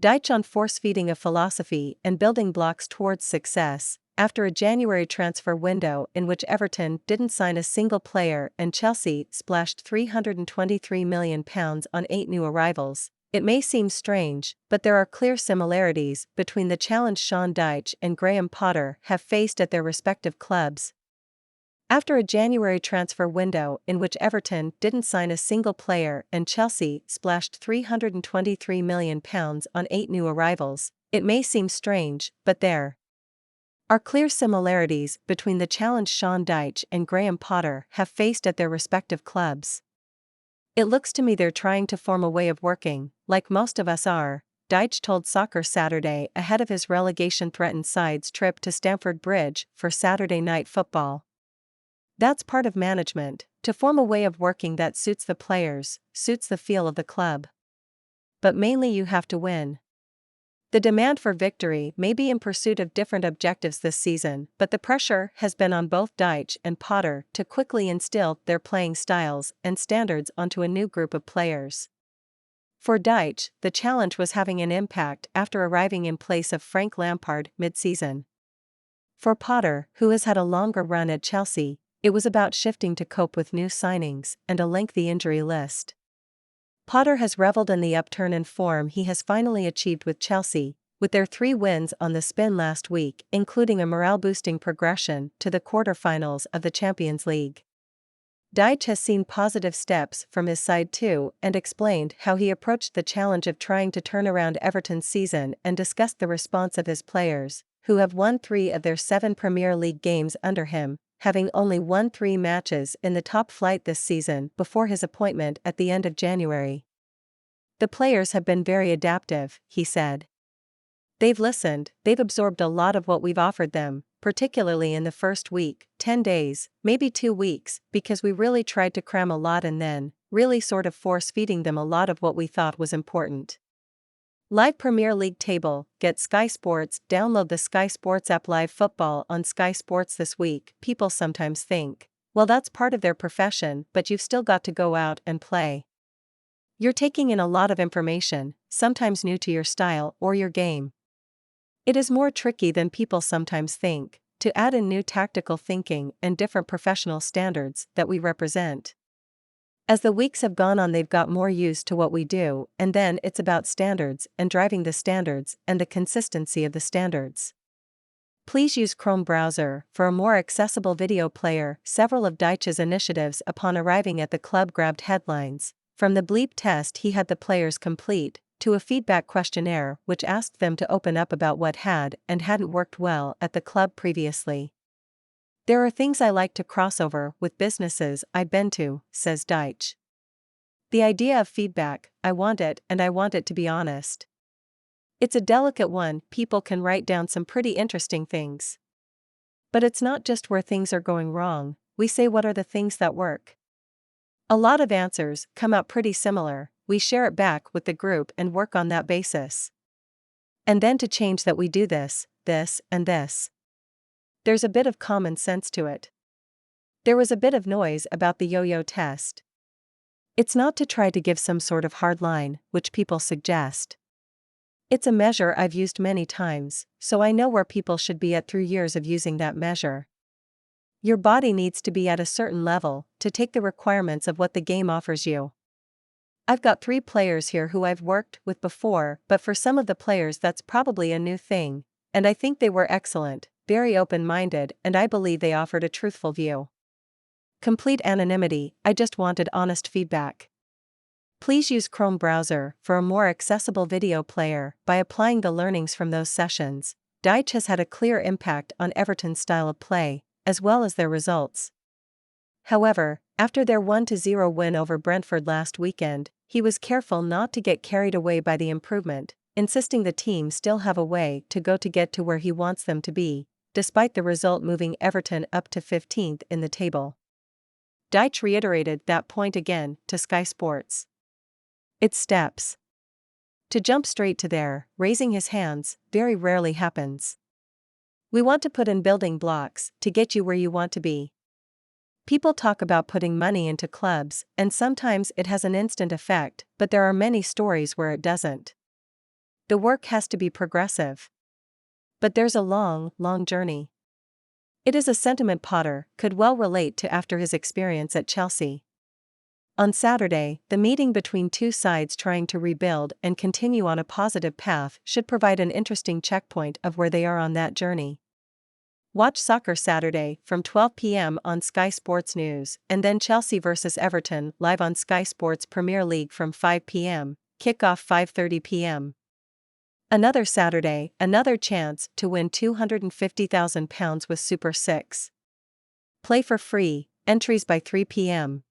Dyche on force-feeding a philosophy and building blocks towards success, after a January transfer window in which Everton didn't sign a single player and Chelsea splashed £323 million on 8 new arrivals. It may seem strange, but there are clear similarities between the challenge Sean Dyche and Graham Potter have faced at their respective clubs. After a January transfer window in which Everton didn't sign a single player and Chelsea splashed £323 million on 8 new arrivals, it may seem strange, but there are clear similarities between the challenge Sean Dyche and Graham Potter have faced at their respective clubs. It looks to me they're trying to form a way of working, like most of us are, Dyche told Soccer Saturday ahead of his relegation-threatened side's trip to Stamford Bridge for Saturday Night Football. That's part of management, to form a way of working that suits the players, suits the feel of the club. But mainly you have to win. The demand for victory may be in pursuit of different objectives this season, but the pressure has been on both Dyche and Potter to quickly instill their playing styles and standards onto a new group of players. For Dyche, the challenge was having an impact after arriving in place of Frank Lampard mid-season. For Potter, who has had a longer run at Chelsea, it was about shifting to cope with new signings and a lengthy injury list. Potter has reveled in the upturn in form he has finally achieved with Chelsea, with their 3 wins on the spin last week, including a morale-boosting progression to the quarter-finals of the Champions League. Dyche has seen positive steps from his side too and explained how he approached the challenge of trying to turn around Everton's season and discussed the response of his players, who have won 3 of their 7 Premier League games under him, having only won 3 matches in the top flight this season before his appointment at the end of January. The players have been very adaptive, he said. They've listened, they've absorbed a lot of what we've offered them, particularly in the first week, 10 days, maybe 2 weeks, because we really tried to cram a lot and then, really sort of force-feeding them a lot of what we thought was important. Live Premier League table, get Sky Sports, download the Sky Sports app. Live football on Sky Sports this week. People sometimes think, well, that's part of their profession, but you've still got to go out and play. You're taking in a lot of information, sometimes new to your style or your game. It is more tricky than people sometimes think, to add in new tactical thinking and different professional standards that we represent. As the weeks have gone on, they've got more used to what we do, and then it's about standards and driving the standards and the consistency of the standards. Please use Chrome browser for a more accessible video player. Several of Dyche's initiatives upon arriving at the club grabbed headlines, from the bleep test he had the players complete, to a feedback questionnaire which asked them to open up about what had and hadn't worked well at the club previously. There are things I like to cross over with businesses I've been to, says Dyche. The idea of feedback, I want it and I want it to be honest. It's a delicate one. People can write down some pretty interesting things. But it's not just where things are going wrong, we say what are the things that work. A lot of answers come out pretty similar, we share it back with the group and work on that basis. And then to change that we do this, and this. There's a bit of common sense to it. There was a bit of noise about the yo-yo test. It's not to try to give some sort of hard line, which people suggest. It's a measure I've used many times, so I know where people should be at through years of using that measure. Your body needs to be at a certain level to take the requirements of what the game offers you. I've got 3 players here who I've worked with before, but for some of the players that's probably a new thing, and I think they were excellent, very open-minded, and I believe they offered a truthful view. Complete anonymity, I just wanted honest feedback. Please use Chrome browser for a more accessible video player. By applying the learnings from those sessions, Dyche has had a clear impact on Everton's style of play, as well as their results. However, after their 1-0 win over Brentford last weekend, he was careful not to get carried away by the improvement, insisting the team still have a way to go to get to where he wants them to be, despite the result moving Everton up to 15th in the table. Dyche reiterated that point again to Sky Sports. It's steps. To jump straight to there, raising his hands, very rarely happens. We want to put in building blocks to get you where you want to be. People talk about putting money into clubs, and sometimes it has an instant effect, but there are many stories where it doesn't. The work has to be progressive. But there's a long, long journey. It is a sentiment Potter could well relate to after his experience at Chelsea. On Saturday, the meeting between two sides trying to rebuild and continue on a positive path should provide an interesting checkpoint of where they are on that journey. Watch Soccer Saturday from 12 p.m. on Sky Sports News, and then Chelsea vs Everton live on Sky Sports Premier League from 5 p.m., kickoff 5:30 p.m. Another Saturday, another chance to win £250,000 with Super 6. Play for free, entries by 3 p.m.